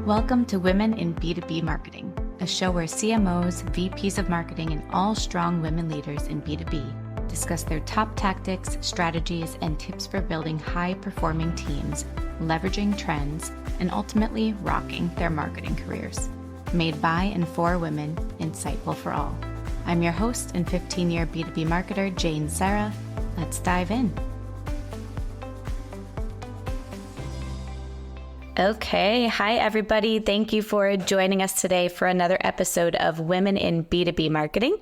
Welcome to Women in B2B Marketing, a show where CMOs, VPs of marketing, and all strong women leaders in B2B discuss their top tactics, strategies, and tips for building high-performing teams, leveraging trends, and ultimately rocking their marketing careers. Made by and for women, insightful for all. I'm your host and 15-year B2B marketer, Jane Serra. Let's dive in. Okay. Hi, everybody. Thank you for joining us today for another episode of Women in B2B Marketing.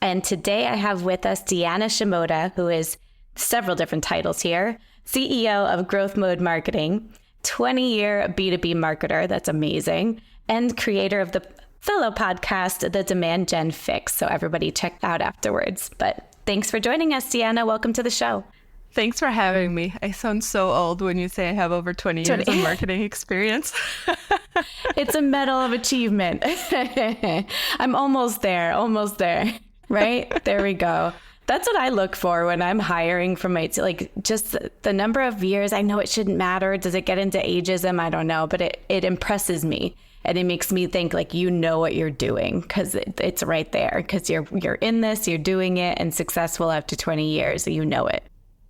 And today I have with us Deanna Shimota, who is several different titles here, CEO of GrowthMode Marketing, 20-year B2B marketer. That's amazing. And creator of the fellow podcast, The Demand Gen Fix. So everybody check out afterwards. But thanks for joining us, Deanna. Welcome to the show. Thanks for having me. I sound so old when you say I have over 20 years of marketing experience. It's a medal of achievement. I'm almost there, right? There we go. That's what I look for when I'm hiring for my, like, just the number of years. I know it shouldn't matter. Does it get into ageism? I don't know, but it impresses me. And it makes me think like, you know what you're doing because it's right there because you're in this, you're doing it and successful after 20 years. So you know it.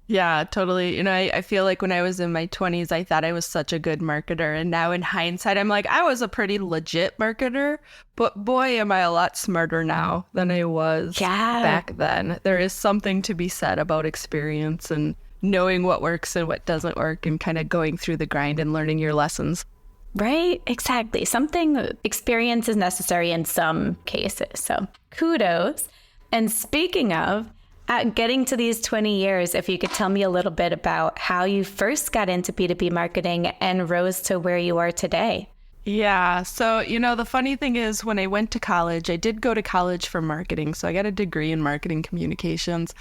Yeah, totally. You know, I feel like when I was in my 20s, I thought I was such a good marketer. And now in hindsight, I'm like, I was a pretty legit marketer. But boy, am I a lot smarter now than I was back then. There is something to be said about experience and knowing what works and what doesn't work and kind of going through the grind and learning your lessons. Right? Exactly. Experience is necessary in some cases. So kudos. And speaking of, getting to these 20 years, if you could tell me a little bit about how you first got into B2B marketing and rose to where you are today. Yeah. So, you know, the funny thing is when I went to college, I did go to college for marketing. So I got a degree in marketing communications.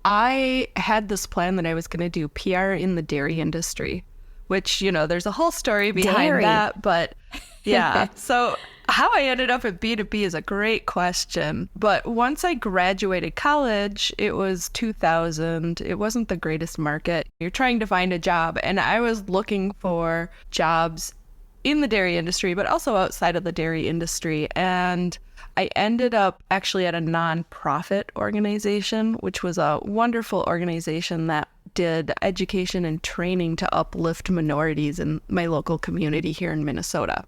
I had this plan that I was going to do PR in the dairy industry, which, you know, there's a whole story behind that. But yeah, so how I ended up at B2B is a great question. But once I graduated college, it was 2000. It wasn't the greatest market. You're trying to find a job. And I was looking for jobs in the dairy industry, but also outside of the dairy industry. And I ended up actually at a nonprofit organization, which was a wonderful organization that did education and training to uplift minorities in my local community here in Minnesota.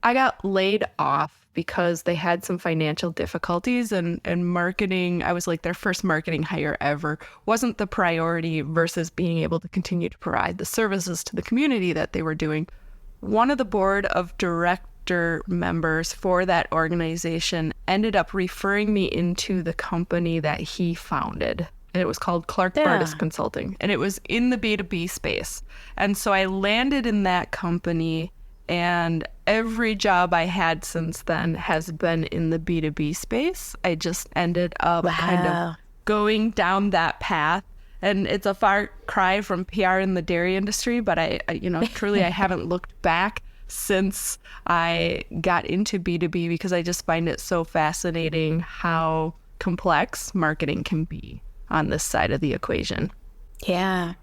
I got laid off because they had some financial difficulties and marketing, I was like their first marketing hire ever, wasn't the priority versus being able to continue to provide the services to the community that they were doing. One of the board of director members for that organization ended up referring me into the company that he founded. And it was called Clark Bardis Consulting. And it was in the B2B space. And so I landed in that company. And every job I had since then has been in the B2B space. I just ended up kind of going down that path. And it's a far cry from PR in the dairy industry, but I truly I haven't looked back since I got into B2B because I just find it so fascinating how complex marketing can be on this side of the equation. Yeah.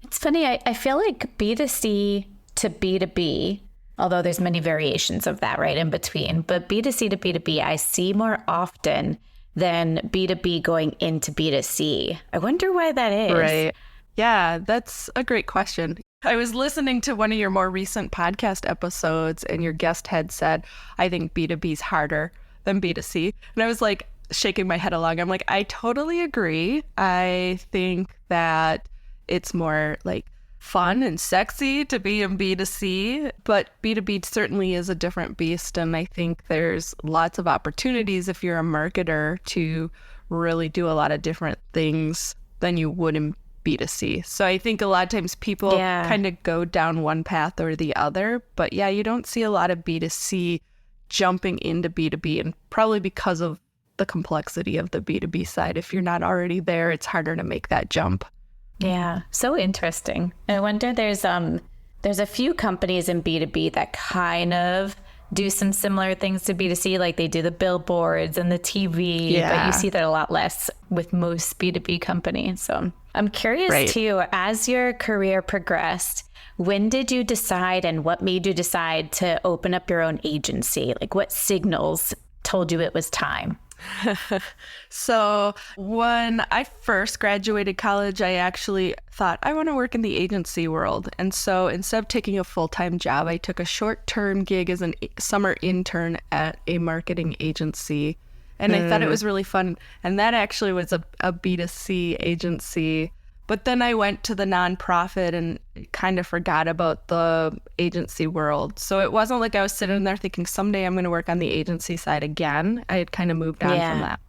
It's funny. I feel like B2C to B2B, although there's many variations of that right in between, but B2C to B2B, I see more often than B2B going into B2C. I wonder why that is. Right. Yeah, that's a great question. I was listening to one of your more recent podcast episodes and your guest had said, I think B2B is harder than B2C. And I was like shaking my head along. I'm like, I totally agree. I think that it's more like fun and sexy to be in B2C, but B2B certainly is a different beast. And I think there's lots of opportunities if you're a marketer to really do a lot of different things than you would in B2C. So I think a lot of times people kind of go down one path or the other, but yeah, you don't see a lot of B2C jumping into B2B, and probably because of the complexity of the B2B side. If you're not already there, it's harder to make that jump. Yeah, so interesting. I wonder there's a few companies in B2B that kind of do some similar things to B2C, like they do the billboards and the TV, but you see that a lot less with most B2B companies. So I'm curious Right. too, as your career progressed, when did you decide and what made you decide to open up your own agency? Like what signals told you it was time? So when I first graduated college, I actually thought I want to work in the agency world. And so instead of taking a full-time job, I took a short-term gig as a summer intern at a marketing agency. And I thought it was really fun. And that actually was a B2C agency. But then I went to the nonprofit and kind of forgot about the agency world. So it wasn't like I was sitting there thinking someday I'm going to work on the agency side again. I had kind of moved on from that.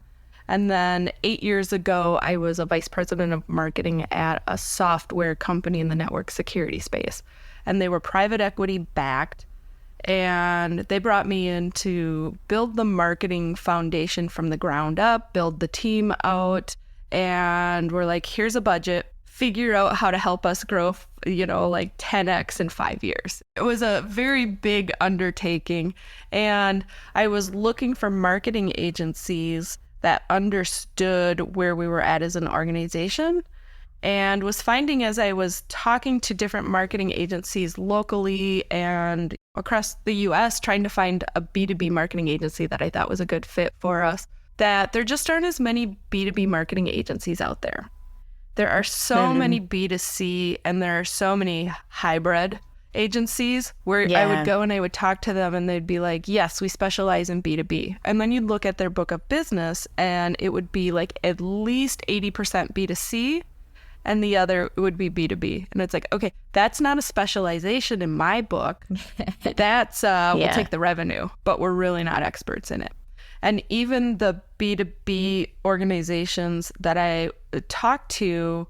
And then 8 years ago, I was a vice president of marketing at a software company in the network security space. And they were private equity backed. And they brought me in to build the marketing foundation from the ground up, build the team out. And we're like, here's a budget, figure out how to help us grow, like 10x in 5 years. It was a very big undertaking. And I was looking for marketing agencies that understood where we were at as an organization, and was finding as I was talking to different marketing agencies locally and across the US, trying to find a B2B marketing agency that I thought was a good fit for us, that there just aren't as many B2B marketing agencies out there. There are so many B2C and there are so many hybrid agencies where I would go and I would talk to them and they'd be like, yes, we specialize in B2B. And then you'd look at their book of business and it would be like at least 80% B2C and the other would be B2B. And it's like, okay, that's not a specialization in my book. That's, we'll take the revenue, but we're really not experts in it. And even the B2B organizations that I talked to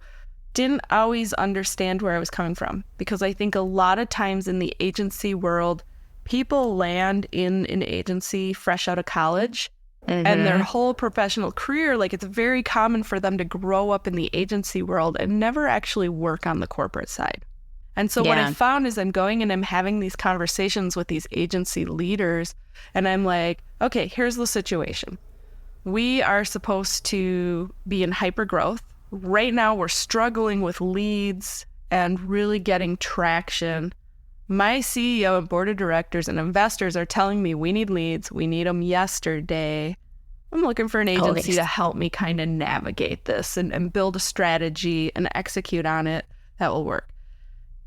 didn't always understand where I was coming from, because I think a lot of times in the agency world, people land in an agency fresh out of college and their whole professional career, like it's very common for them to grow up in the agency world and never actually work on the corporate side. And so what I found is I'm going and I'm having these conversations with these agency leaders and I'm like, okay, here's the situation. We are supposed to be in hyper growth. Right now, we're struggling with leads and really getting traction. My CEO and board of directors and investors are telling me we need leads. We need them yesterday. I'm looking for an agency to help me kind of navigate this and build a strategy and execute on it that will work.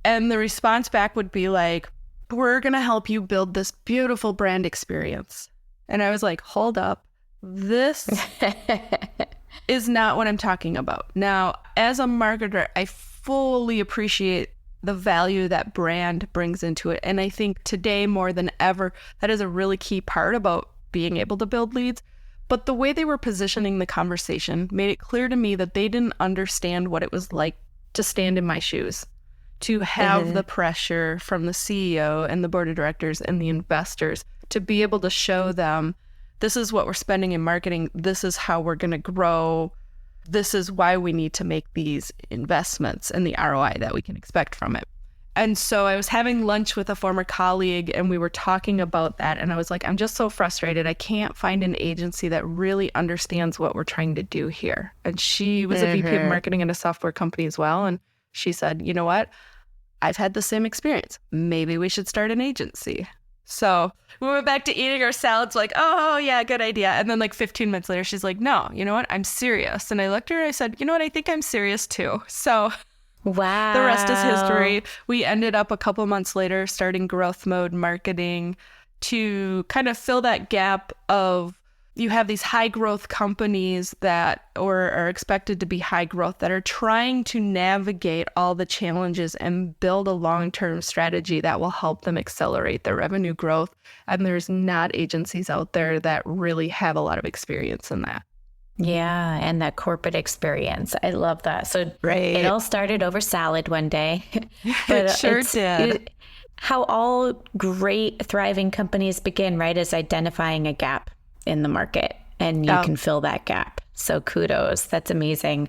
And the response back would be like, we're going to help you build this beautiful brand experience. And I was like, hold up. This is not what I'm talking about. Now, as a marketer, I fully appreciate the value that brand brings into it. And I think today more than ever, that is a really key part about being able to build leads. But the way they were positioning the conversation made it clear to me that they didn't understand what it was like to stand in my shoes, to have the pressure from the CEO and the board of directors and the investors to be able to show them, this is what we're spending in marketing. This is how we're going to grow. This is why we need to make these investments and the ROI that we can expect from it. And so I was having lunch with a former colleague and we were talking about that. And I was like, I'm just so frustrated. I can't find an agency that really understands what we're trying to do here. And she was a VP of marketing at a software company as well. And she said, you know what? I've had the same experience. Maybe we should start an agency. So we went back to eating our salads like, oh, yeah, good idea. And then like 15 minutes later, she's like, no, you know what? I'm serious. And I looked at her and I said, you know what? I think I'm serious too. So wow, the rest is history. We ended up a couple months later starting GrowthMode Marketing to kind of fill that gap of, you have these high growth companies that or are expected to be high growth that are trying to navigate all the challenges and build a long-term strategy that will help them accelerate their revenue growth. And there's not agencies out there that really have a lot of experience in that. Yeah, and that corporate experience. I love that. So it all started over salad one day. But it sure did. How all great, thriving companies begin, right, is identifying a gap in the market, and you can fill that gap. So kudos. That's amazing.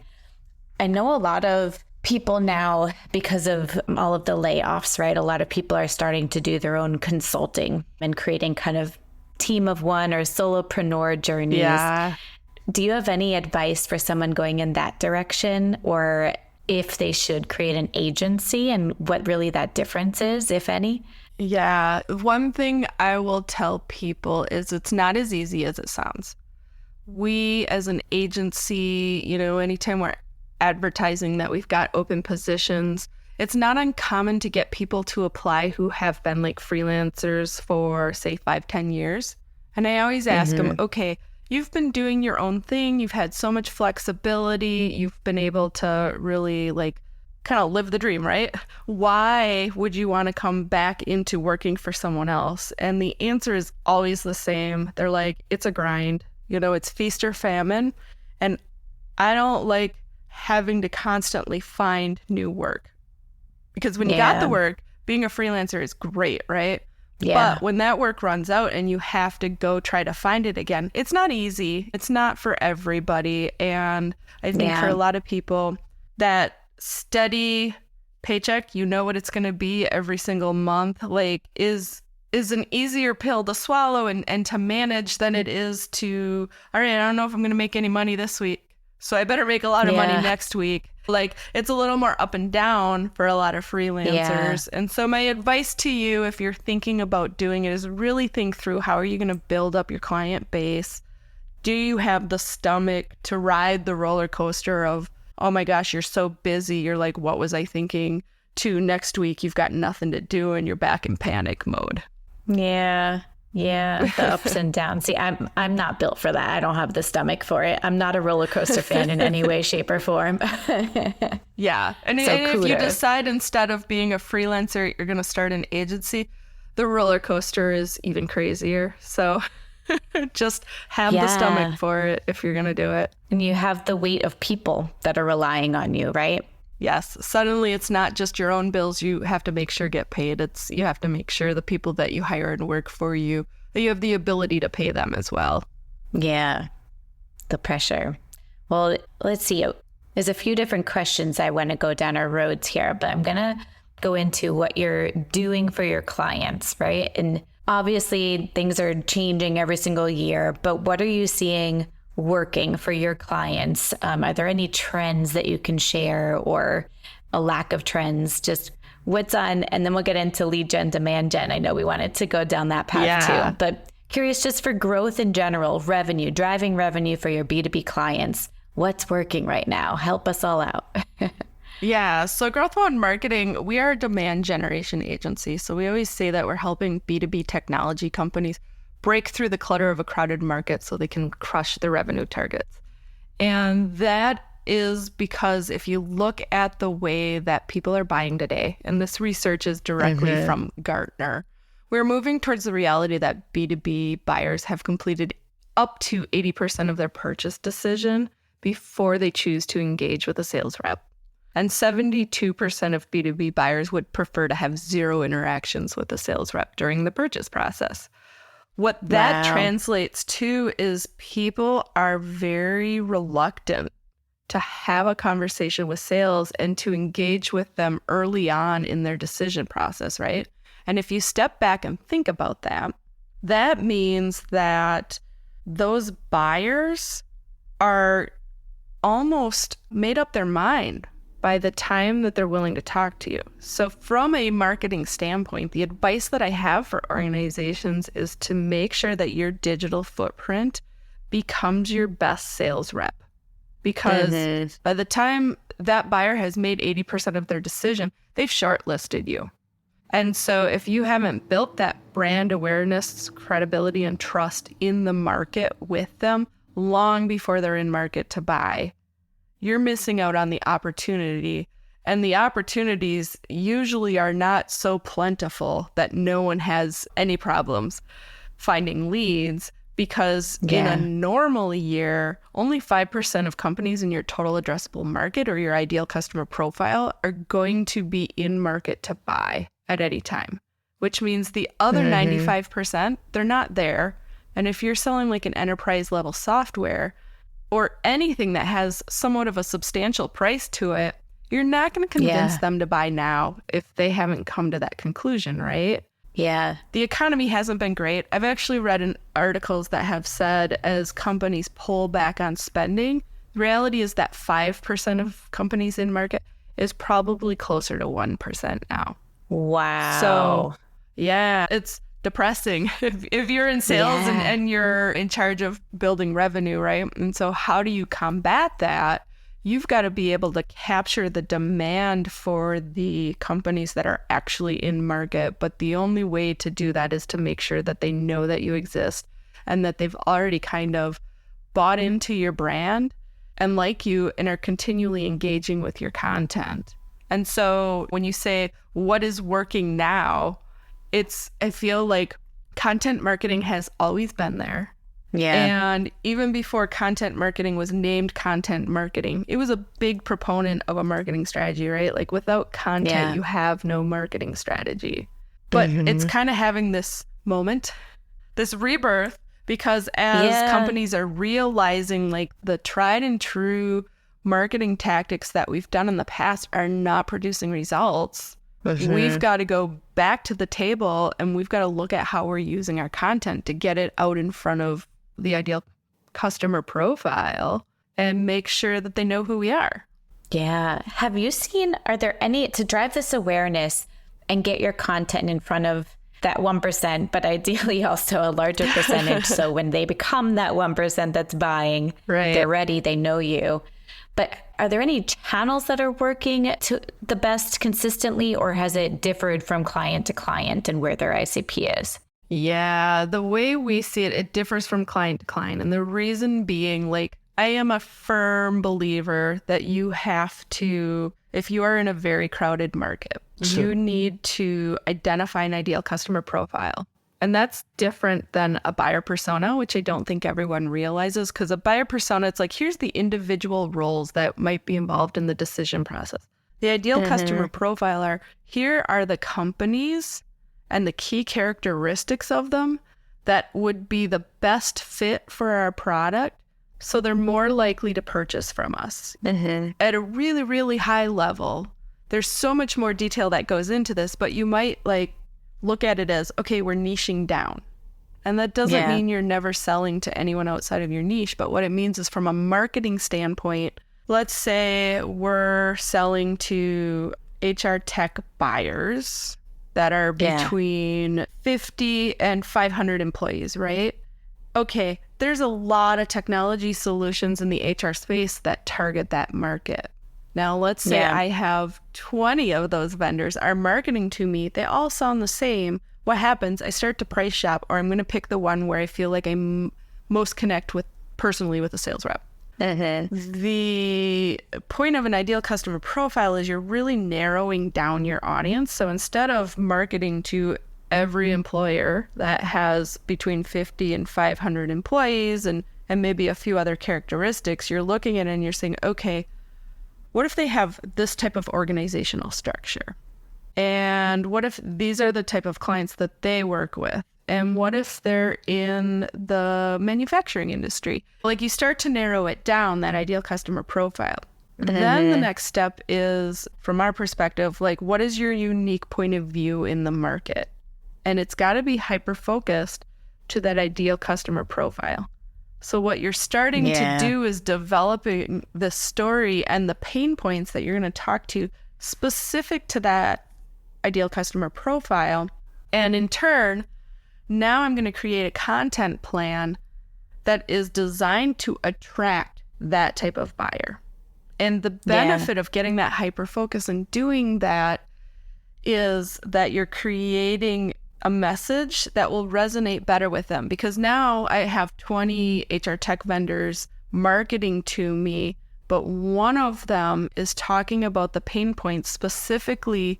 I know a lot of people now, because of all of the layoffs, right? A lot of people are starting to do their own consulting and creating kind of team of one or solopreneur journeys. Yeah. Do you have any advice for someone going in that direction, or if they should create an agency and what really that difference is, if any? Yeah. One thing I will tell people is it's not as easy as it sounds. We as an agency, anytime we're advertising that we've got open positions, it's not uncommon to get people to apply who have been like freelancers for say 5-10 years. And I always ask them, okay, you've been doing your own thing. You've had so much flexibility. You've been able to really like kind of live the dream, right? Why would you want to come back into working for someone else? And the answer is always the same. They're like, it's a grind. It's feast or famine. And I don't like having to constantly find new work. Because when you got the work, being a freelancer is great, right? Yeah. But when that work runs out and you have to go try to find it again, it's not easy. It's not for everybody. And I think for a lot of people, that steady paycheck, what it's going to be every single month, like is an easier pill to swallow and to manage than it is to, all right, I don't know if I'm going to make any money this week, so I better make a lot of money next week. Like, it's a little more up and down for a lot of freelancers. And so my advice to you, if you're thinking about doing it, is really think through, how are you going to build up your client base? Do you have the stomach to ride the roller coaster of, oh my gosh, you're so busy, you're like, what was I thinking? To next week, you've got nothing to do and you're back in panic mode. Yeah, the ups and downs. See, I'm not built for that. I don't have the stomach for it. I'm not a roller coaster fan in any way, shape, or form. Yeah, and if you decide instead of being a freelancer, you're going to start an agency, the roller coaster is even crazier. So just have the stomach for it if you're going to do it. And you have the weight of people that are relying on you, right? Yes. Suddenly it's not just your own bills you have to make sure get paid. You have to make sure the people that you hire and work for you, that you have the ability to pay them as well. Yeah. The pressure. Well, let's see. There's a few different questions I want to go down our roads here, but I'm going to go into what you're doing for your clients, right? And obviously things are changing every single year, but what are you seeing working for your clients? Are there any trends that you can share, or a lack of trends? Just what's on, and then we'll get into lead gen, demand gen. I know we wanted to go down that path too, but curious just for growth in general, revenue, driving revenue for your B2B clients. What's working right now? Help us all out. Yeah. So GrowthMode Marketing, we are a demand generation agency. So we always say that we're helping B2B technology companies break through the clutter of a crowded market so they can crush their revenue targets. And that is because if you look at the way that people are buying today, and this research is directly from Gartner, we're moving towards the reality that B2B buyers have completed up to 80% of their purchase decision before they choose to engage with a sales rep. And 72% of B2B buyers would prefer to have zero interactions with a sales rep during the purchase process. What that translates to is people are very reluctant to have a conversation with sales and to engage with them early on in their decision process, right? And if you step back and think about that, that means that those buyers are almost made up their mind by the time that they're willing to talk to you. So from a marketing standpoint, the advice that I have for organizations is to make sure that your digital footprint becomes your best sales rep. Because by the time that buyer has made 80% of their decision, they've shortlisted you. And so if you haven't built that brand awareness, credibility, and trust in the market with them long before they're in market to buy, you're missing out on the opportunity. And the opportunities usually are not so plentiful that no one has any problems finding leads, because in a normal year, only 5% of companies in your total addressable market or your ideal customer profile are going to be in market to buy at any time, which means the other 95%, they're not there. And if you're selling like an enterprise level software or anything that has somewhat of a substantial price to it, you're not going to convince them to buy now if they haven't come to that conclusion, right? Yeah. The economy hasn't been great. I've actually read articles that have said as companies pull back on spending, the reality is that 5% of companies in market is probably closer to 1% now. Wow. So yeah, it's depressing if you're in sales and you're in charge of building revenue, right? And so how do you combat that? You've got to be able to capture the demand for the companies that are actually in market. But the only way to do that is to make sure that they know that you exist and that they've already kind of bought into your brand and like you and are continually engaging with your content. And so when you say, what is working now? I feel like content marketing has always been there. Yeah. And even before content marketing was named content marketing, it was a big proponent of a marketing strategy, right? Like without content, you have no marketing strategy. But it's kind of having this moment, this rebirth, because as companies are realizing like the tried and true marketing tactics that we've done in the past are not producing results, we've got to go back to the table and we've got to look at how we're using our content to get it out in front of the ideal customer profile and make sure that they know who we are. Yeah. Have you seen, are there any, to drive this awareness and get your content in front of that 1%, but ideally also a larger percentage. So when they become that 1% that's buying, they're ready, they know you. But are there any channels that are working to the best consistently, or has it differed from client to client and where their ICP is? Yeah, the way we see it, it differs from client to client. And the reason being, like, I am a firm believer that you have to, if you are in a very crowded market, you need to identify an ideal customer profile. And that's different than a buyer persona, which I don't think everyone realizes, because a buyer persona, it's like, here's the individual roles that might be involved in the decision process. The ideal customer profile are, here are the companies and the key characteristics of them that would be the best fit for our product, so they're more likely to purchase from us. At a really, really high level, there's so much more detail that goes into this, but you might like look at it as, okay, we're niching down. And that doesn't mean you're never selling to anyone outside of your niche, but what it means is from a marketing standpoint, let's say we're selling to HR tech buyers that are between 50 and 500 employees, right? Okay, there's a lot of technology solutions in the HR space that target that market. Now, let's say I have 20 of those vendors are marketing to me. They all sound the same. What happens? I start to price shop, or I'm going to pick the one where I feel like I most connect with personally with a sales rep. The point of an ideal customer profile is you're really narrowing down your audience. So instead of marketing to every employer that has between 50 and 500 employees and maybe a few other characteristics, you're looking at it and you're saying, okay, what if they have this type of organizational structure? And what if these are the type of clients that they work with? And what if they're in the manufacturing industry? Like, you start to narrow it down, that ideal customer profile. Then the next step is, from our perspective, like, what is your unique point of view in the market? And it's got to be hyper-focused to that ideal customer profile. So what you're starting to do is developing the story and the pain points that you're going to talk to specific to that ideal customer profile. And in turn, now I'm going to create a content plan that is designed to attract that type of buyer. And the benefit of getting that hyper focus and doing that is that you're creating a message that will resonate better with them. Because now I have 20 HR tech vendors marketing to me, but one of them is talking about the pain points specifically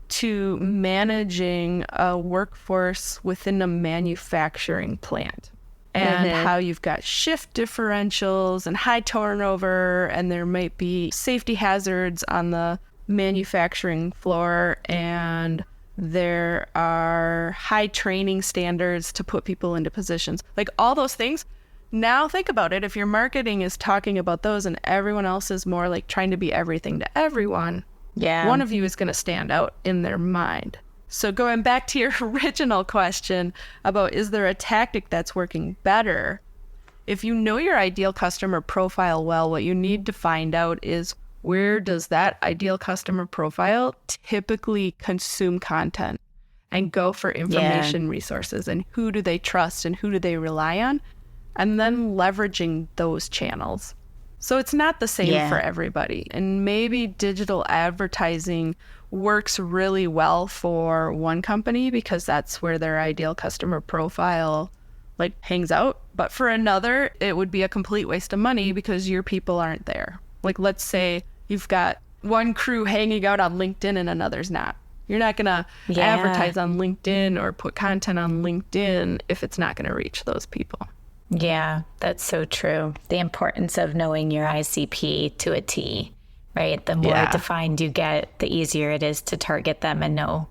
to managing a workforce within a manufacturing plant, and how you've got shift differentials and high turnover, and there might be safety hazards on the manufacturing floor, and there are high training standards to put people into positions. Like, all those things. Now think about it. If your marketing is talking about those and everyone else is more like trying to be everything to everyone, one of you is going to stand out in their mind. So going back to your original question about, is there a tactic that's working better? If you know your ideal customer profile well, what you need to find out is, where does that ideal customer profile typically consume content and go for information resources, and who do they trust and who do they rely on, and then leveraging those channels. So it's not the same for everybody. And maybe digital advertising works really well for one company because that's where their ideal customer profile like hangs out. But for another, it would be a complete waste of money because your people aren't there. Like, let's say you've got one crew hanging out on LinkedIn and another's not. You're not going to advertise on LinkedIn or put content on LinkedIn if it's not going to reach those people. Yeah, that's so true. The importance of knowing your ICP to a T, right? The more defined you get, the easier it is to target them and know,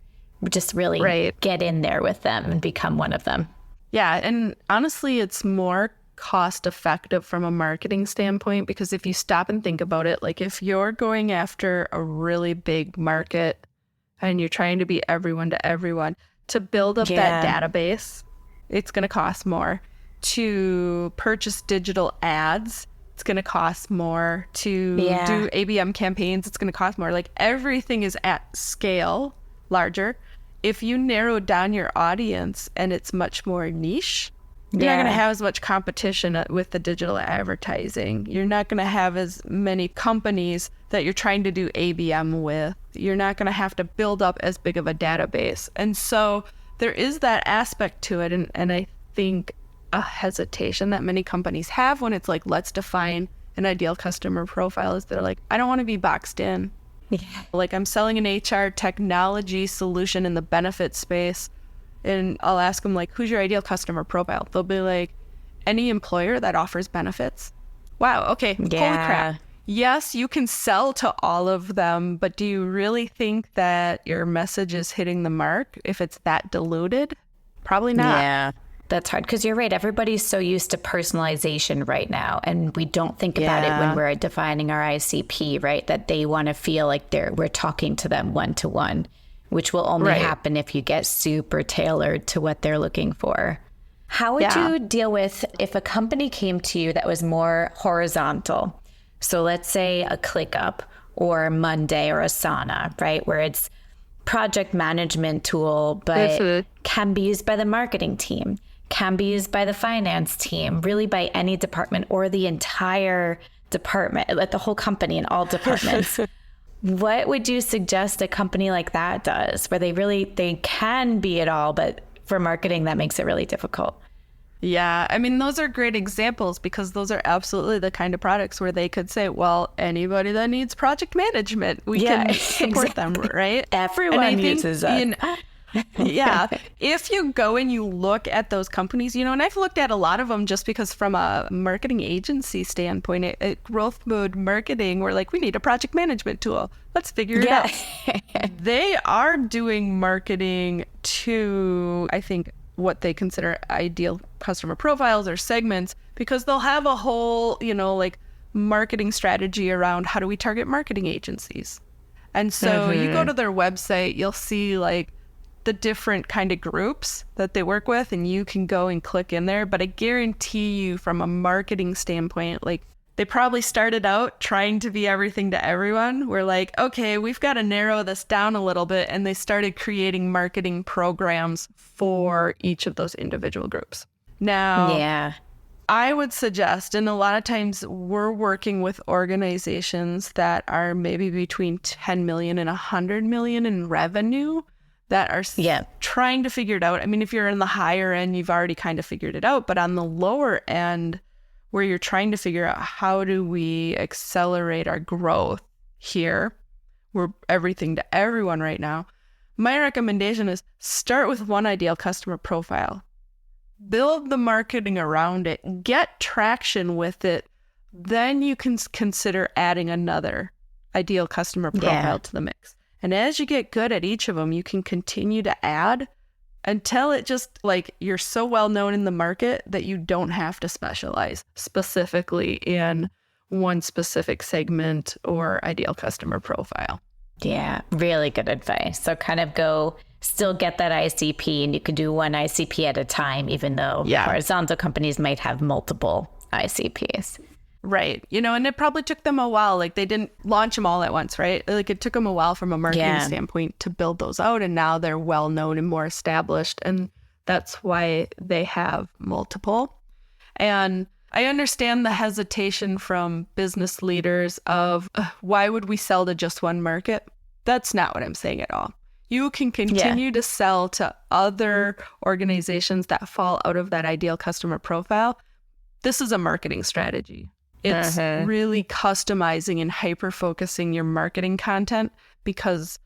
just really get in there with them and become one of them. Yeah, and honestly, it's more cost effective from a marketing standpoint, because if you stop and think about it, like if you're going after a really big market and you're trying to be everyone to everyone, to build up that database, it's going to cost more. To purchase digital ads, it's going to cost more. To do ABM campaigns, it's going to cost more. Like, everything is at scale, larger. If you narrow down your audience and it's much more niche, you're not going to have as much competition with the digital advertising. You're not going to have as many companies that you're trying to do ABM with. You're not going to have to build up as big of a database. And so there is that aspect to it. And I think a hesitation that many companies have when it's like, let's define an ideal customer profile, is they're like, I don't want to be boxed in. Like, I'm selling an HR technology solution in the benefit space, and I'll ask them, like, who's your ideal customer profile? They'll be like, any employer that offers benefits. Wow, okay, holy crap. Yes, you can sell to all of them, but do you really think that your message is hitting the mark if it's that diluted? Probably not. Yeah. That's hard, because you're right. Everybody's so used to personalization right now, and we don't think about it when we're defining our ICP, right? That they want to feel like we're talking to them one-to-one, which will only happen if you get super tailored to what they're looking for. How would you deal with if a company came to you that was more horizontal? So let's say a ClickUp or Monday or Asana, right? Where it's project management tool, but can be used by the marketing team, can be used by the finance team, really by any department or the entire department, like the whole company and all departments. What would you suggest a company like that does, where they can be it all, but for marketing, that makes it really difficult? Yeah, I mean, those are great examples, because those are absolutely the kind of products where they could say, well, anybody that needs project management, we can support them, right? Everyone uses that. If you go and you look at those companies, and I've looked at a lot of them just because from a marketing agency standpoint, at GrowthMode Marketing, we're like, we need a project management tool. Let's figure it out. They are doing marketing to, I think, what they consider ideal customer profiles or segments, because they'll have a whole, like marketing strategy around how do we target marketing agencies. And so you go to their website, you'll see like the different kind of groups that they work with, and you can go and click in there. But I guarantee you, from a marketing standpoint, like, they probably started out trying to be everything to everyone. We're like, okay, we've got to narrow this down a little bit. And they started creating marketing programs for each of those individual groups. Now, I would suggest, and a lot of times we're working with organizations that are maybe between 10 million and 100 million in revenue, that are trying to figure it out. I mean, if you're in the higher end, you've already kind of figured it out. But on the lower end, where you're trying to figure out how do we accelerate our growth here, we're everything to everyone right now. My recommendation is start with one ideal customer profile. Build the marketing around it. Get traction with it. Then you can consider adding another ideal customer profile to the mix. And as you get good at each of them, you can continue to add until it just, like, you're so well known in the market that you don't have to specialize specifically in one specific segment or ideal customer profile. Yeah, really good advice. So kind of still get that ICP, and you can do one ICP at a time, even though horizontal companies might have multiple ICPs. Right. And it probably took them a while. Like they didn't launch them all at once, right? Like it took them a while from a marketing standpoint to build those out. And now they're well known and more established. And that's why they have multiple. And I understand the hesitation from business leaders of why would we sell to just one market? That's not what I'm saying at all. You can continue to sell to other organizations that fall out of that ideal customer profile. This is a marketing strategy. It's really customizing and hyper-focusing your marketing content because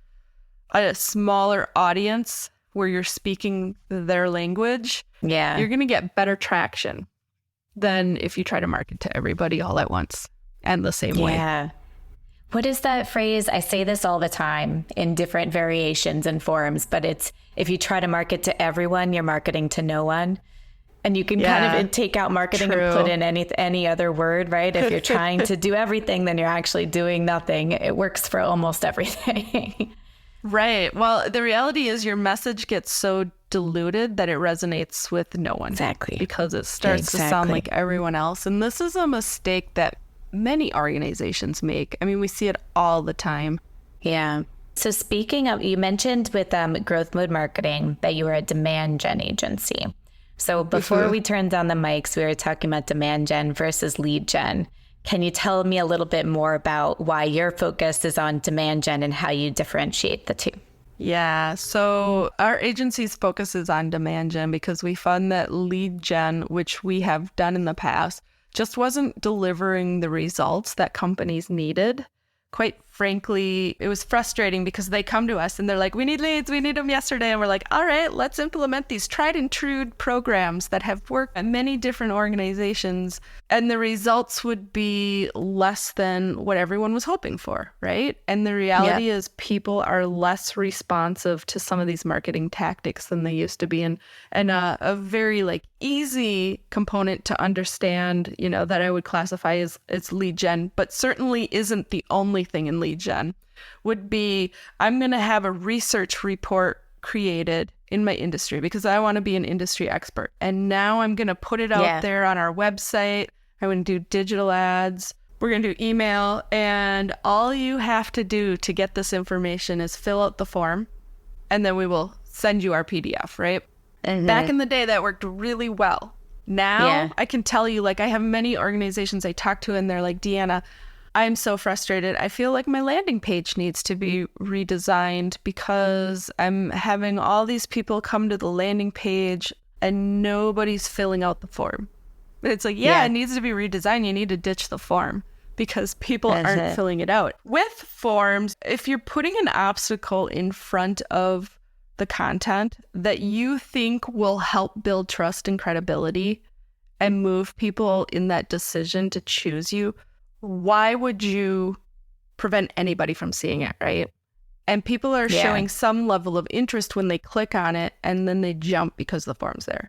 a smaller audience where you're speaking their language, you're going to get better traction than if you try to market to everybody all at once and the same way. What is that phrase? I say this all the time in different variations and forms, but it's if you try to market to everyone, you're marketing to no one. And you can kind of take out marketing and put in any other word, right? If you're trying to do everything, then you're actually doing nothing. It works for almost everything. Right. Well, the reality is your message gets so diluted that it resonates with no one. Exactly. Because it starts to sound like everyone else. And this is a mistake that many organizations make. I mean, we see it all the time. Yeah. So speaking of, you mentioned with GrowthMode Marketing that you were a demand gen agency. So before we turned on the mics, we were talking about demand gen versus lead gen. Can you tell me a little bit more about why your focus is on demand gen and how you differentiate the two? Yeah, so our agency's focus is on demand gen because we found that lead gen, which we have done in the past, just wasn't delivering the results that companies needed. Quite frankly, it was frustrating because they come to us and they're like, we need leads, we need them yesterday. And we're like, all right, let's implement these tried and true programs that have worked at many different organizations. And the results would be less than what everyone was hoping for, right? And the reality is people are less responsive to some of these marketing tactics than they used to be. And a very easy component to understand, that I would classify as lead gen, but certainly isn't the only thing in lead gen, would be I'm going to have a research report created in my industry because I want to be an industry expert. And now I'm going to put it out there on our website. I'm going to do digital ads. We're going to do email. And all you have to do to get this information is fill out the form and then we will send you our PDF, right? Back in the day, that worked really well. Now I can tell you, I have many organizations I talk to and they're like, Deanna, I'm so frustrated. I feel like my landing page needs to be redesigned because I'm having all these people come to the landing page and nobody's filling out the form. It's like, it needs to be redesigned. You need to ditch the form because people aren't filling it out. With forms, if you're putting an obstacle in front of the content that you think will help build trust and credibility and move people in that decision to choose you, why would you prevent anybody from seeing it, right? And people are showing some level of interest when they click on it and then they jump because the form's there.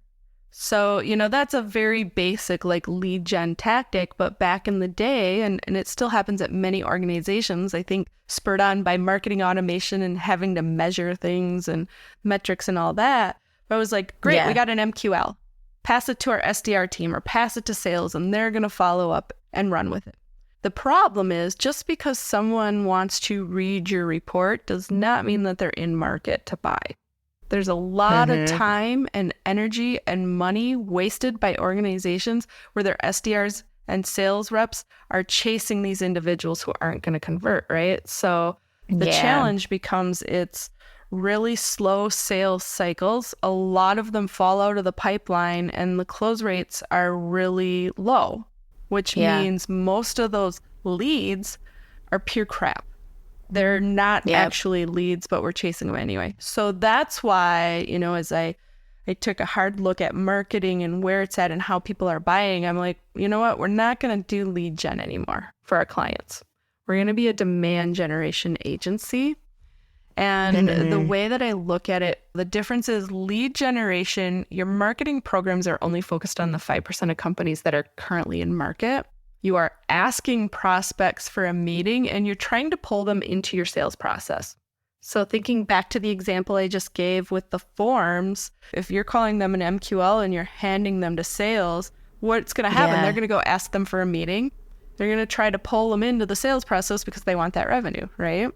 So, that's a very basic lead gen tactic, but back in the day, and it still happens at many organizations, I think spurred on by marketing automation and having to measure things and metrics and all that. But I was like, great, we got an MQL. Pass it to our SDR team or pass it to sales and they're going to follow up and run with it. The problem is just because someone wants to read your report does not mean that they're in market to buy. There's a lot of time and energy and money wasted by organizations where their SDRs and sales reps are chasing these individuals who aren't going to convert, right? So the challenge becomes it's really slow sales cycles. A lot of them fall out of the pipeline and the close rates are really low, which means most of those leads are pure crap. They're not actually leads, but we're chasing them anyway. So that's why, as I took a hard look at marketing and where it's at and how people are buying, I'm like, you know what? We're not going to do lead gen anymore for our clients. We're going to be a demand generation agency. And the way that I look at it, the difference is lead generation, your marketing programs are only focused on the 5% of companies that are currently in market. You are asking prospects for a meeting and you're trying to pull them into your sales process. So thinking back to the example I just gave with the forms, if you're calling them an MQL and you're handing them to sales, what's going to happen? They're going to go ask them for a meeting. They're going to try to pull them into the sales process because they want that revenue, right?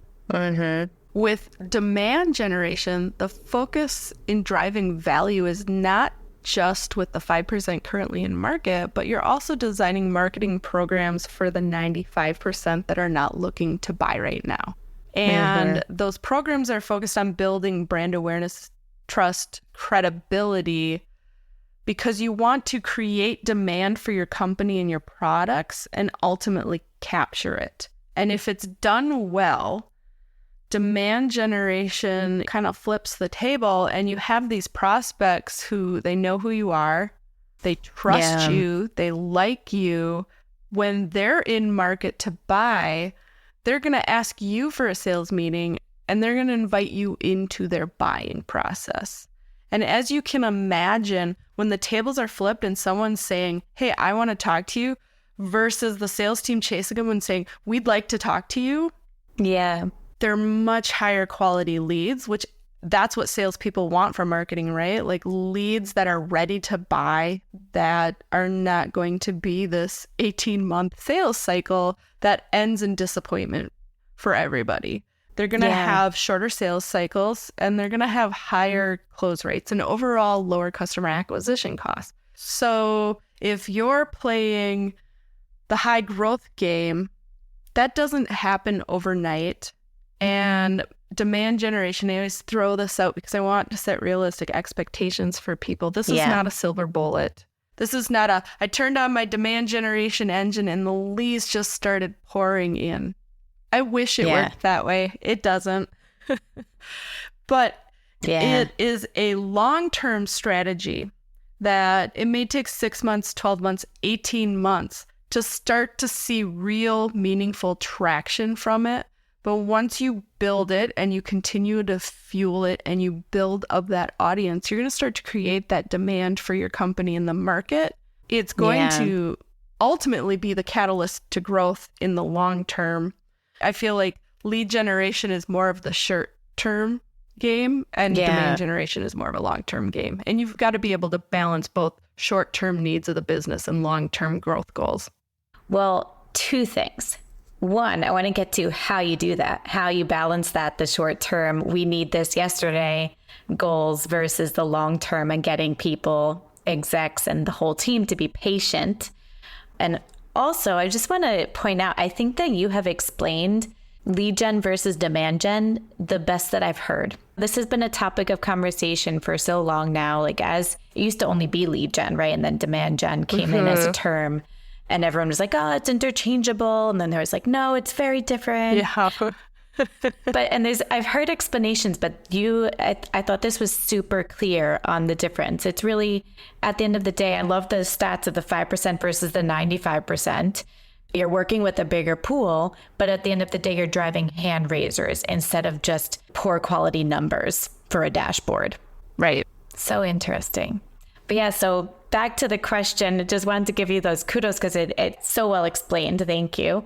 With demand generation, the focus in driving value is not just with the 5% currently in market, but you're also designing marketing programs for the 95% that are not looking to buy right now. And those programs are focused on building brand awareness, trust, credibility, because you want to create demand for your company and your products and ultimately capture it. And if it's done well, demand generation kind of flips the table, and you have these prospects who they know who you are, they trust you, they like you. When they're in market to buy, they're going to ask you for a sales meeting, and they're going to invite you into their buying process. And as you can imagine, when the tables are flipped and someone's saying, hey, I want to talk to you, versus the sales team chasing them and saying, we'd like to talk to you. Yeah. They're much higher quality leads, which that's what salespeople want from marketing, right? Like leads that are ready to buy, that are not going to be this 18-month sales cycle that ends in disappointment for everybody. They're going to have shorter sales cycles, and they're going to have higher close rates and overall lower customer acquisition costs. So if you're playing the high growth game, that doesn't happen overnight. And demand generation, I always throw this out because I want to set realistic expectations for people. This is not a silver bullet. This is not I turned on my demand generation engine and the leads just started pouring in. I wish it worked that way. It doesn't. But it is a long-term strategy that it may take 6 months, 12 months, 18 months to start to see real meaningful traction from it. But once you build it and you continue to fuel it and you build up that audience, you're going to start to create that demand for your company in the market. It's going to ultimately be the catalyst to growth in the long term. I feel like lead generation is more of the short-term game, and demand generation is more of a long-term game. And you've got to be able to balance both short-term needs of the business and long-term growth goals. Well, two things. One, I want to get to how you do that, how you balance that, the short-term, we need this yesterday goals versus the long-term, and getting people, execs, and the whole team to be patient. And also, I just want to point out, I think that you have explained lead gen versus demand gen the best that I've heard. This has been a topic of conversation for so long now, like as it used to only be lead gen, right? And then demand gen came in as a term, and everyone was like, oh, it's interchangeable. And then there was like, no, it's very different. I've heard explanations, but I thought this was super clear on the difference. It's really, at the end of the day, I love the stats of the 5% versus the 95%. You're working with a bigger pool, but at the end of the day, you're driving hand raisers instead of just poor quality numbers for a dashboard. Right. So interesting. But so back to the question, I just wanted to give you those kudos because it's so well explained. Thank you.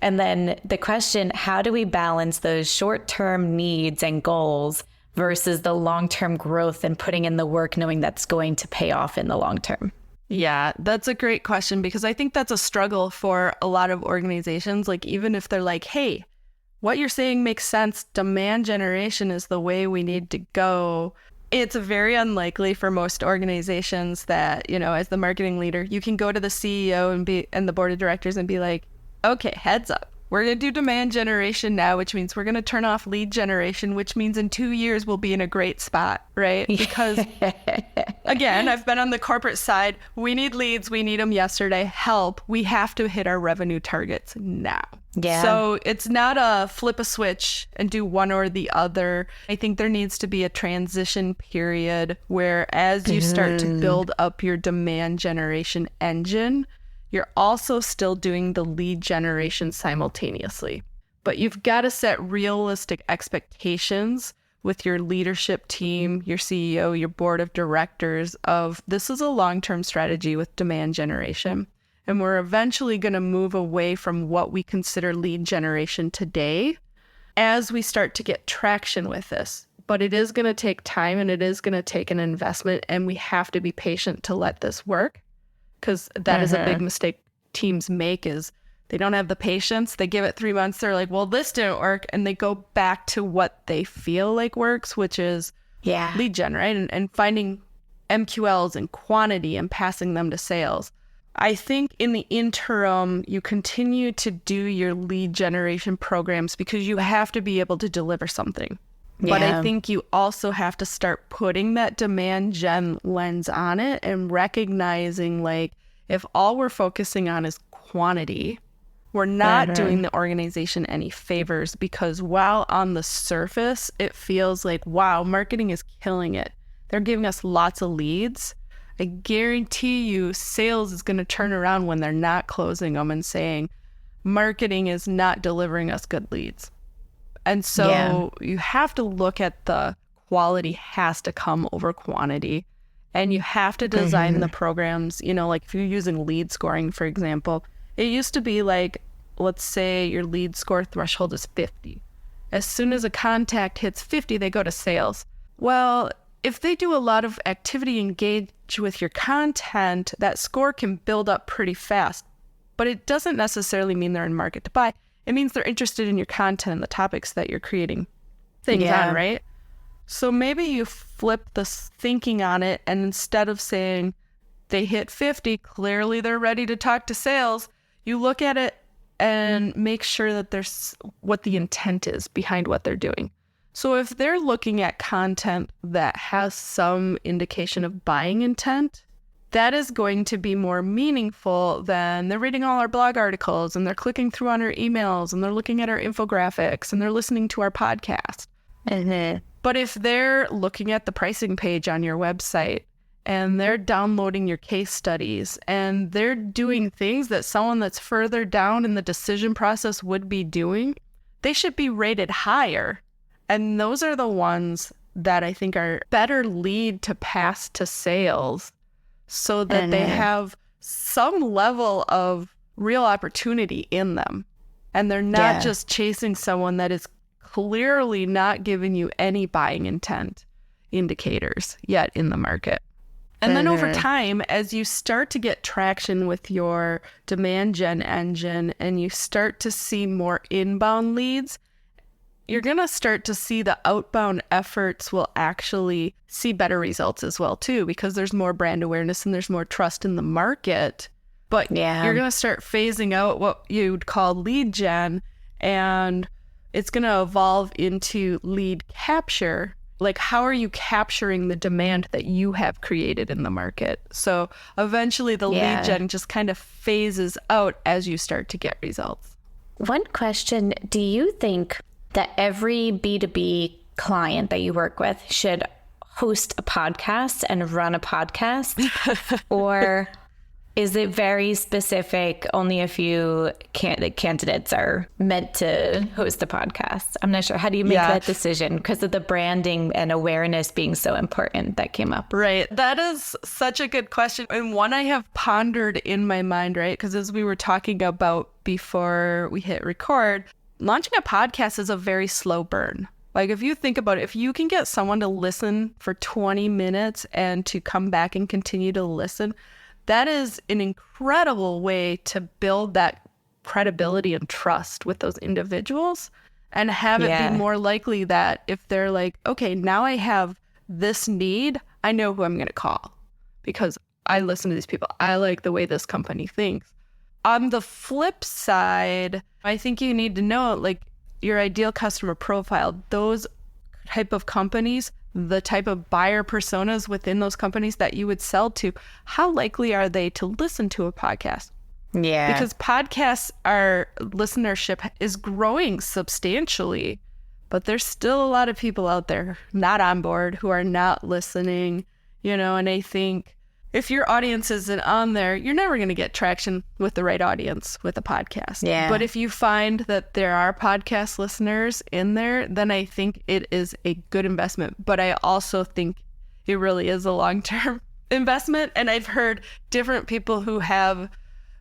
And then the question, how do we balance those short-term needs and goals versus the long-term growth and putting in the work knowing that's going to pay off in the long term? Yeah, that's a great question, because I think that's a struggle for a lot of organizations. Like, even if they're like, hey, what you're saying makes sense, demand generation is the way we need to go. It's very unlikely for most organizations that, as the marketing leader, you can go to the CEO and the board of directors and be like, okay, heads up. We're going to do demand generation now, which means we're going to turn off lead generation, which means in 2 years we'll be in a great spot, right? Because again, I've been on the corporate side. We need leads. We need them yesterday. Help. We have to hit our revenue targets now. Yeah. So it's not a flip a switch and do one or the other. I think there needs to be a transition period where as you start to build up your demand generation engine, you're also still doing the lead generation simultaneously. But you've got to set realistic expectations with your leadership team, your CEO, your board of directors of this is a long-term strategy with demand generation. And we're eventually going to move away from what we consider lead generation today as we start to get traction with this. But it is going to take time, and it is going to take an investment, and we have to be patient to let this work. Because that is a big mistake teams make, is They don't have the patience. They give it 3 months. They're like, well, this didn't work. And they go back to what they feel like works, which is lead gen, right? And finding MQLs and quantity and passing them to sales. I think in the interim, you continue to do your lead generation programs because you have to be able to deliver something. But I think you also have to start putting that demand gen lens on it and recognizing, like, if all we're focusing on is quantity, we're not doing the organization any favors, because while on the surface, it feels like, wow, marketing is killing it. They're giving us lots of leads. I guarantee you sales is going to turn around when they're not closing them and saying, marketing is not delivering us good leads. And so you have to look at the quality has to come over quantity, and you have to design the programs, you know, like if you're using lead scoring, for example, it used to be like, let's say your lead score threshold is 50. As soon as a contact hits 50, they go to sales. Well, if they do a lot of activity, engage with your content, that score can build up pretty fast, but it doesn't necessarily mean they're in market to buy. It means they're interested in your content and the topics that you're creating things on, right? So maybe you flip the thinking on it, and instead of saying they hit 50, clearly they're ready to talk to sales, you look at it and make sure that there's what the intent is behind what they're doing. So if they're looking at content that has some indication of buying intent, that is going to be more meaningful than they're reading all our blog articles and they're clicking through on our emails and they're looking at our infographics and they're listening to our podcast. But if they're looking at the pricing page on your website and they're downloading your case studies and they're doing things that someone that's further down in the decision process would be doing, they should be rated higher. And those are the ones that I think are better lead to pass to sales, so that they have some level of real opportunity in them. And they're not just chasing someone that is clearly not giving you any buying intent indicators yet in the market. And then over time, as you start to get traction with your demand gen engine and you start to see more inbound leads, you're going to start to see the outbound efforts will actually see better results as well, too, because there's more brand awareness and there's more trust in the market. But you're going to start phasing out what you'd call lead gen, and it's going to evolve into lead capture. Like, how are you capturing the demand that you have created in the market? So eventually the lead gen just kind of phases out as you start to get results. One question, do you think that every B2B client that you work with should host a podcast and run a podcast? Or is it very specific? Only a few candidates are meant to host a podcast. I'm not sure. How do you make that decision? Because of the branding and awareness being so important that came up. Right. That is such a good question. And one I have pondered in my mind, right? Because as we were talking about before we hit record, launching a podcast is a very slow burn. Like, if you think about it, if you can get someone to listen for 20 minutes and to come back and continue to listen, that is an incredible way to build that credibility and trust with those individuals, and have it be more likely that if they're like, okay, now I have this need, I know who I'm going to call because I listen to these people. I like the way this company thinks. On the flip side, I think you need to know, like, your ideal customer profile, those type of companies, the type of buyer personas within those companies that you would sell to, how likely are they to listen to a podcast? Yeah. Because podcasts, our listenership is growing substantially, but there's still a lot of people out there not on board who are not listening, you know, and I think if your audience isn't on there, you're never going to get traction with the right audience with a podcast. Yeah. But if you find that there are podcast listeners in there, then I think it is a good investment. But I also think it really is a long-term investment. And I've heard different people who have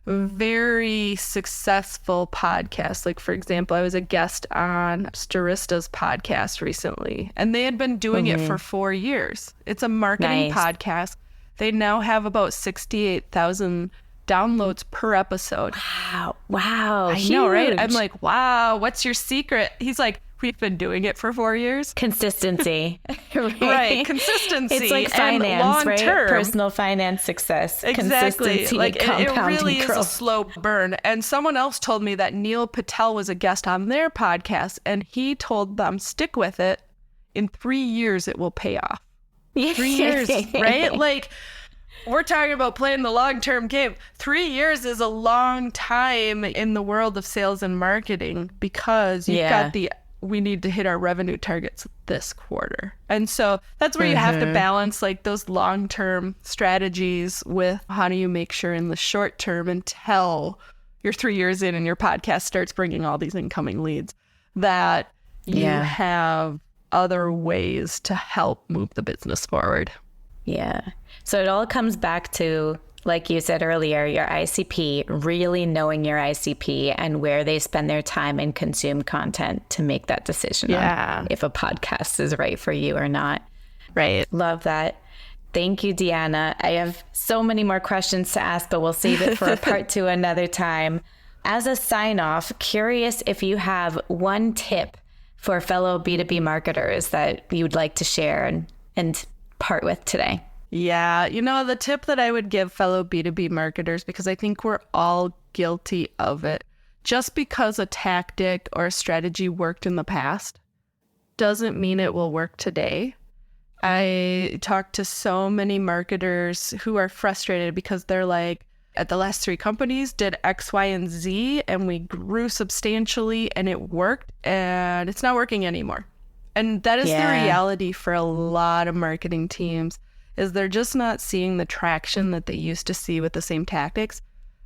very successful podcasts. Like, for example, I was a guest on Starista's podcast recently, and they had been doing it for 4 years. It's a marketing podcast. They now have about 68,000 downloads per episode. Wow. I know, right? I'm like, wow, what's your secret? He's like, we've been doing it for 4 years. Consistency. Right. Consistency. It's like finance, right? Personal finance success. Exactly. Consistency, like it really growth. is a slow burn. And someone else told me that Neil Patel was a guest on their podcast, and he told them, stick with it. In 3 years, it will pay off. 3 years, right? Like, we're talking about playing the long-term game. 3 years is a long time in the world of sales and marketing, because you've got we need to hit our revenue targets this quarter. And so that's where you have to balance like those long-term strategies with how do you make sure in the short term, until you're 3 years in and your podcast starts bringing all these incoming leads, that you have other ways to help move the business forward. Yeah. So it all comes back to, like you said earlier, your ICP, really knowing your ICP and where they spend their time and consume content to make that decision on if a podcast is right for you or not. Right. Love that. Thank you, Deanna. I have so many more questions to ask, but we'll save it for a part 2 another time. As a sign off, curious if you have one tip for fellow B2B marketers that you'd like to share and part with today. Yeah, the tip that I would give fellow B2B marketers, because I think we're all guilty of it, just because a tactic or a strategy worked in the past doesn't mean it will work today. I talk to so many marketers who are frustrated because they're like, at the last 3 companies did X, Y, and Z, and we grew substantially and it worked, and it's not working anymore. And that is the reality for a lot of marketing teams, is they're just not seeing the traction that they used to see with the same tactics.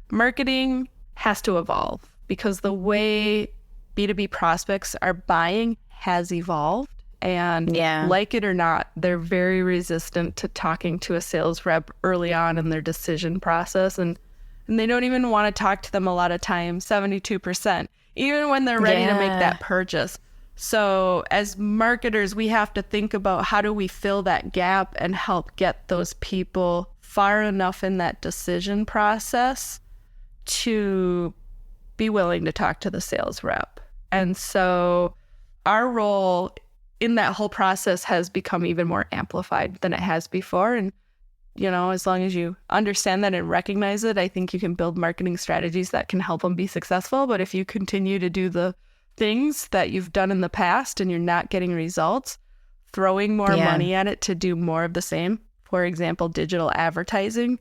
Marketing has to evolve, because the way B2B prospects are buying has evolved. And like it or not, they're very resistant to talking to a sales rep early on in their decision process. And they don't even want to talk to them a lot of times, 72%, even when they're ready to make that purchase. So as marketers, we have to think about how do we fill that gap and help get those people far enough in that decision process to be willing to talk to the sales rep. And so our role in that whole process has become even more amplified than it has before. And, as long as you understand that and recognize it, I think you can build marketing strategies that can help them be successful. But if you continue to do the things that you've done in the past and you're not getting results, throwing more money at it to do more of the same, for example, digital advertising,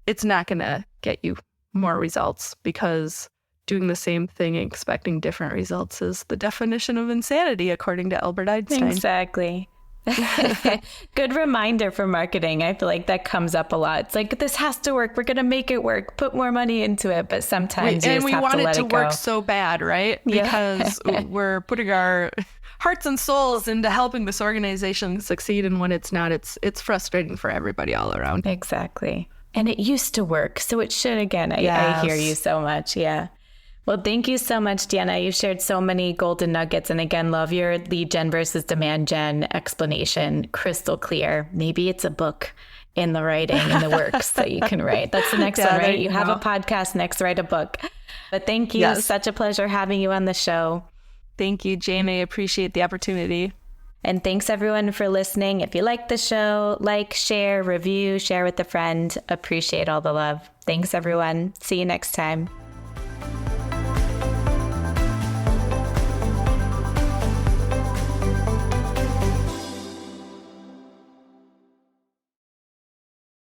it's not going to get you more results, because doing the same thing and expecting different results is the definition of insanity, according to Albert Einstein. Exactly. Good reminder for marketing. I feel like that comes up a lot. It's like, this has to work. We're going to make it work. Put more money into it. But sometimes you just have to let it go. And we want it to work so bad, right? Because we're putting our hearts and souls into helping this organization succeed. And when it's not, it's frustrating for everybody all around. Exactly. And it used to work, so it should again. I hear you so much. Yeah. Well, thank you so much, Deanna. You've shared so many golden nuggets. And again, love your lead gen versus demand gen explanation. Crystal clear. Maybe it's a book in the writing, in the works that you can write. That's the next one, right? You have a podcast, next write a book. But thank you. Yes. Such a pleasure having you on the show. Thank you, Jane. I appreciate the opportunity. And thanks everyone for listening. If you like the show, like, share, review, share with a friend. Appreciate all the love. Thanks everyone. See you next time.